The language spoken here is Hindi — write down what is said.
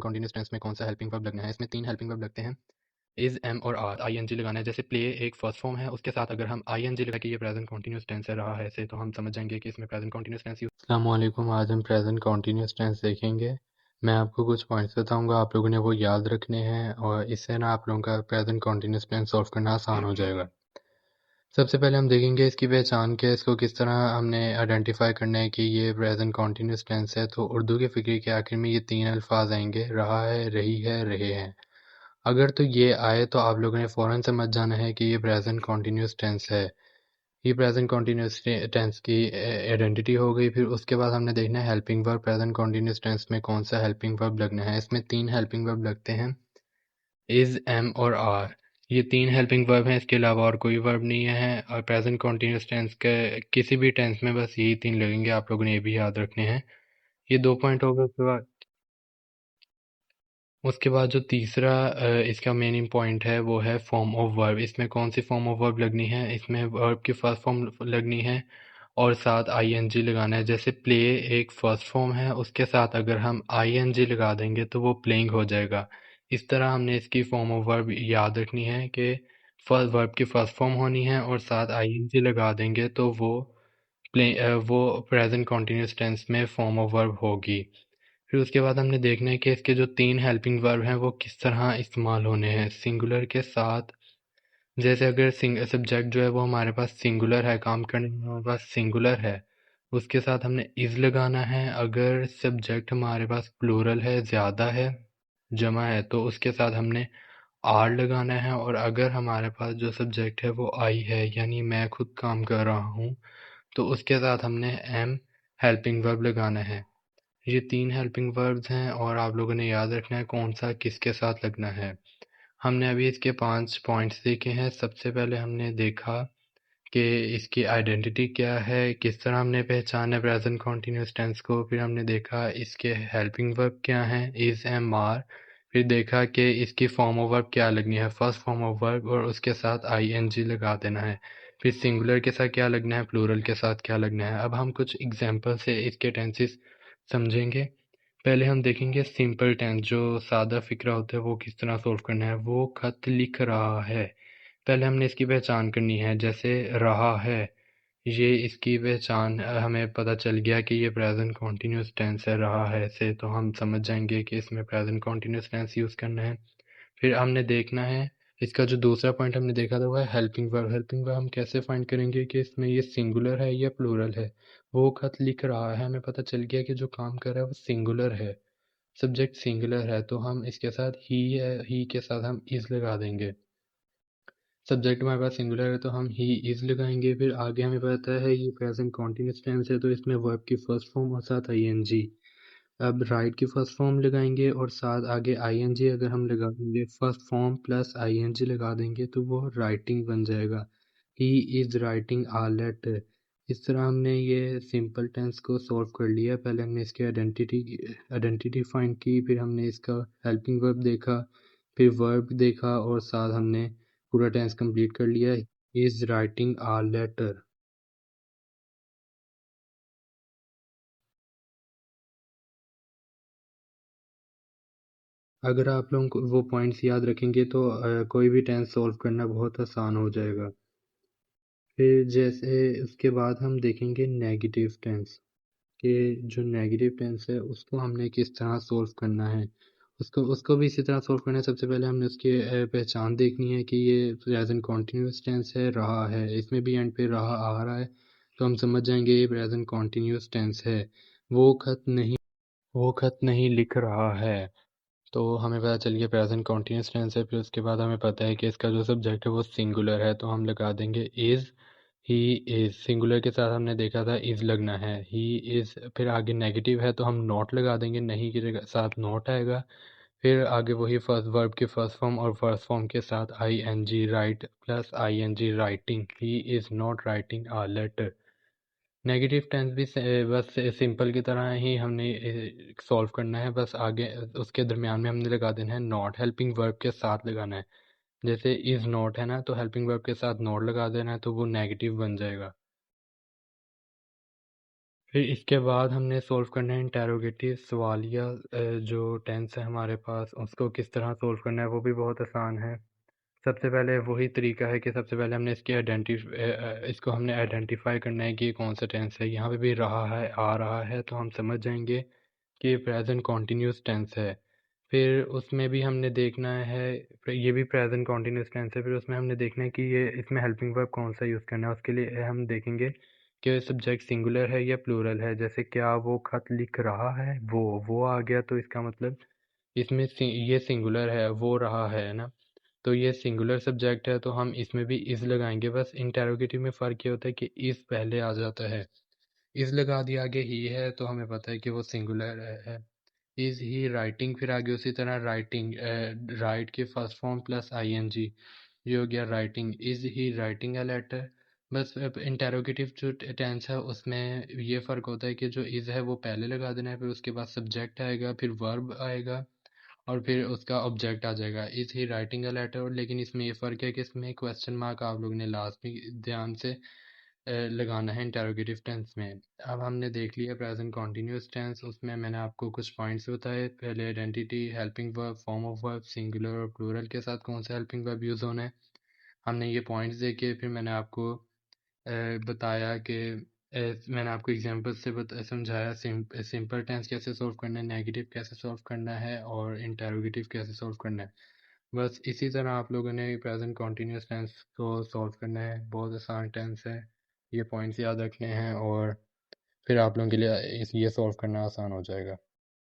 कॉन्टिन्यूस टेंस में कौन सा हेल्पिंग वर्ब लगना है। इसमें 3 हेल्पिंग वर्ब लगते हैं, इज, एम और आर। आईएनजी लगाना है। जैसे प्ले एक फर्स्ट फॉर्म है, उसके साथ अगर हम आईएनजी लगा के ये प्रेजेंट कॉन्टिन्यूस टेंस है रहा है ऐसे, तो हम समझ जाएंगे कि इसमें प्रेजेंट कॉन्टिन्यूस टेंस यूज। अस्सलाम वालेकुम, आज हम प्रेजेंट कॉन्टिन्यूस टेंस देखेंगे। मैं आपको कुछ पॉइंट्स बताऊंगा, आप लोगों ने वो याद रखने हैं और इससे ना आप लोगों का प्रेजेंट कॉन्टिन्यूस टेंस सॉल्व करना आसान हो जाएगा। सबसे पहले हम देखेंगे इसकी पहचान क्या है, इसको किस तरह हमने आइडेंटिफाई करना है कि ये प्रेजेंट कॉन्टिन्यूस टेंस है। तो उर्दू के फिक्रे के आखिर में ये 3 अल्फाज आएंगे, रहा है, रही है, रहे हैं। अगर तो ये आए तो आप लोगों ने फ़ौरन समझ जाना है कि ये प्रेजेंट कॉन्टिन्यूस टेंस है। ये प्रेजेंट कॉन्टिन्यूस टेंस की आइडेंटिटी हो गई। फिर उसके बाद हमने देखना है helping verb, present continuous tense में कौन सा हेल्पिंग वर्ब लगना है। इसमें 3 हेल्पिंग वर्ब लगते हैं, इज, एम और आर। ये 3 हेल्पिंग वर्ब हैं, इसके अलावा और कोई वर्ब नहीं है। और प्रेजेंट कॉन्टिन्यूस टेंस के किसी भी टेंस में बस यही 3 लगेंगे, आप लोगों ने ये भी याद रखने हैं। ये 2 पॉइंट हो गए। उसके बाद जो तीसरा इसका मेन पॉइंट है वो है फॉर्म ऑफ वर्ब। इसमें कौन सी फॉर्म ऑफ वर्ब लगनी है, इसमें वर्ब की फर्स्ट फॉर्म लगनी है और साथ आईएनजी लगाना है। जैसे प्ले एक फर्स्ट फॉर्म है, उसके साथ अगर हम आईएनजी लगा देंगे तो वो प्लेइंग हो जाएगा। इस तरह हमने इसकी फॉर्म ऑफ वर्ब याद रखनी है कि फर्स्ट वर्ब की फर्स्ट फॉर्म होनी है और साथ आईएनजी लगा देंगे तो वो प्रेजेंट कॉन्टिन्यूस टेंस में फॉर्म ऑफ वर्ब होगी। फिर उसके बाद हमने देखना है कि इसके जो 3 हेल्पिंग वर्ब हैं वो किस तरह इस्तेमाल होने हैं सिंगुलर के साथ। जैसे अगर सब्जेक्ट जो है वो हमारे पास सिंगुलर है, काम करने में हमारे पास सिंगुलर है, उसके साथ हमने इज लगाना है। अगर सब्जेक्ट हमारे पास प्लूरल है, ज़्यादा है, जमा है, तो उसके साथ हमने आर लगाना है। और अगर हमारे पास जो सब्जेक्ट है वो आई है, यानी मैं खुद काम कर रहा हूँ, तो उसके साथ हमने एम हेल्पिंग वर्ब लगाना है। ये 3 हेल्पिंग वर्ब्स हैं और आप लोगों ने याद रखना है कौन सा किसके साथ लगना है। हमने अभी इसके 5 पॉइंट्स देखे हैं। सबसे पहले हमने देखा कि इसकी आइडेंटिटी क्या है, किस तरह हमने पहचाना प्रेजेंट कॉन्टिन्यूस टेंस को। फिर हमने देखा इसके हेल्पिंग वर्ब क्या हैं, इज, एम, आर। फिर देखा कि इसकी फॉर्म ऑफ वर्ब क्या लगनी है, फर्स्ट फॉर्म ऑफ वर्ब, और उसके साथ आईएनजी लगा देना है। फिर सिंगुलर के साथ क्या लगना है, प्लूरल के साथ क्या लगना है। अब हम कुछ एग्जांपल से इसके टेंसेस समझेंगे। पहले हम देखेंगे सिंपल टेंस, जो सादा फिक्रा होता है वो किस तरह सोल्व करना है। वो खत लिख रहा है, पहले हमने इसकी पहचान करनी है। जैसे रहा है, ये इसकी पहचान हमें पता चल गया कि ये प्रेजेंट कॉन्टिन्यूस टेंस है रहा है से, तो हम समझ जाएंगे कि इसमें प्रेजेंट कॉन्टिन्यूस टेंस यूज़ करना है। फिर हमने देखना है इसका जो दूसरा पॉइंट हमने देखा था वो है हेल्पिंग वर्ब। हेल्पिंग वर्ब हम कैसे फाइंड करेंगे कि इसमें ये सिंगुलर है या प्लूरल है। वो खत लिख रहा है, हमें पता चल गया कि जो काम कर रहा है वो सिंगुलर है, सब्जेक्ट सिंगुलर है, तो हम इसके साथ ही है, ही के साथ हम इज लगा देंगे। सब्जेक्ट हमारे पास सिंगुलर है तो हम ही इज लगाएंगे। फिर आगे हमें पता है ये प्रेजेंट कॉन्टिन्यूस टेंस है, तो इसमें वर्ब की फर्स्ट फॉर्म और साथ आईएनजी। अब राइट की फर्स्ट फॉर्म लगाएंगे और साथ आगे आईएनजी अगर हम लगा देंगे, फर्स्ट फॉर्म प्लस आईएनजी लगा देंगे तो वो राइटिंग बन जाएगा। He is writing a letter. इस तरह हमने ये सिंपल टेंस को सॉल्व कर लिया। पहले हमने इसकी आइडेंटिटी फाइंड की, फिर हमने इसका हेल्पिंग वर्ब देखा, फिर वर्ब देखा और साथ हमने पूरा टेंस कंप्लीट कर लिया। Is writing a letter. अगर आप लोगों को वो पॉइंट्स याद रखेंगे तो कोई भी टेंस सॉल्व करना बहुत आसान हो जाएगा। फिर जैसे उसके बाद हम देखेंगे नेगेटिव टेंस, कि जो नेगेटिव टेंस है उसको हमने किस तरह सॉल्व करना है। उसको उसको भी इसी तरह सॉल्व करना है। सबसे पहले हमने उसकी पहचान देखनी है कि ये प्रेजेंट कॉन्टिन्यूस टेंस है, रहा है, इसमें भी एंड पे रहा आ रहा है, तो हम समझ जाएंगे ये प्रेजेंट कॉन्टिन्यूस टेंस है। वो खत नहीं लिख रहा है, तो हमें पता चल गया प्रेजेंट कॉन्टिन्यूस टेंस है। फिर उसके बाद हमें पता है कि इसका जो सब्जेक्ट है वो सिंगुलर है, तो हम लगा देंगे इज़। ही इज़ सिंगुलर के साथ हमने देखा था इज़ लगना है, ही इज़। फिर आगे नेगेटिव है तो हम नॉट लगा देंगे, नहीं के साथ नॉट आएगा। फिर आगे वही फर्स्ट वर्ब की फर्स्ट फॉर्म और फर्स्ट फॉर्म के साथ I N G, write plus I N G, writing. He is not writing a letter. Negative tense भी बस सिंपल की तरह ही हमने सॉल्व करना है, बस आगे उसके दरमियान में हमने लगा देना है नॉट, हेल्पिंग वर्ब के साथ लगाना है। जैसे इज़ नॉट है ना, तो हेल्पिंग वर्ब के साथ नॉट लगा देना है तो वो नेगेटिव बन जाएगा। फिर इसके बाद हमने सॉल्व करना है इंटेरोगेटिव सवालिया जो टेंस है हमारे पास, उसको किस तरह सॉल्व करना है वो भी बहुत आसान है। सबसे पहले वही तरीका है कि सबसे पहले हमने इसको हमने आइडेंटिफाई करना है कि ये कौन सा टेंस है। यहाँ पे भी रहा है, आ रहा है, तो हम समझ जाएंगे कि प्रेजेंट कॉन्टीन्यूस टेंस है। फिर उसमें भी हमने देखना है, ये भी प्रेजेंट कॉन्टीन्यूस टेंस है, फिर उसमें हमने देखना है कि ये इसमें हेल्पिंग वर्ब कौन सा यूज़ करना है। उसके लिए हम देखेंगे कि सब्जेक्ट सिंगुलर है या प्लूरल है। जैसे क्या वो खत लिख रहा है, वो आ गया तो इसका मतलब इसमें ये सिंगुलर है, वो रहा है ना, तो ये सिंगुलर सब्जेक्ट है तो हम इसमें भी इज़ लगाएंगे। बस इंटेरोगेटिव में फ़र्क ये होता है कि इज़ पहले आ जाता है, इज़ लगा दिया आगे ही है तो हमें पता है कि वो सिंगुलर है। इज़ ही राइटिंग, फिर आगे उसी तरह राइटिंग, राइट के फर्स्ट फॉर्म प्लस आईएनजी, ये हो गया writing. Is he writing a letter. बस इंटेरोगेटिव जो टेंस है उसमें ये फ़र्क होता है कि जो इज़ है वो पहले लगा देना है, फिर उसके बाद सब्जेक्ट आएगा, फिर वर्ब आएगा और फिर उसका ऑब्जेक्ट आ जाएगा। Is he writing a letter. लेकिन इसमें ये फ़र्क है कि इसमें क्वेश्चन मार्क आप लोगों ने लास्ट में ध्यान से लगाना है इंटेरोगेटिव टेंस में। अब हमने देख लिया प्रेजेंट कॉन्टीन्यूस टेंस, उसमें मैंने आपको कुछ पॉइंट्स बताए। पहले identity, helping verb, form of verb, singular और प्लूरल के साथ कौन सा हेल्पिंग वर्ब यूज़ होना है, हमने ये पॉइंट्स देखे। फिर मैंने आपको बताया कि मैंने आपको एग्जांपल से समझाया सिंपल टेंस कैसे सॉल्व करना है, नेगेटिव कैसे सॉल्व करना है और इंटेरोगेटिव कैसे सॉल्व करना है। बस इसी तरह आप लोगों ने प्रेजेंट कॉन्टीन्यूस टेंस को सॉल्व करना है। बहुत आसान टेंस है, ये पॉइंट्स याद रखने हैं और फिर आप लोगों के लिए ये सॉल्व करना आसान हो जाएगा।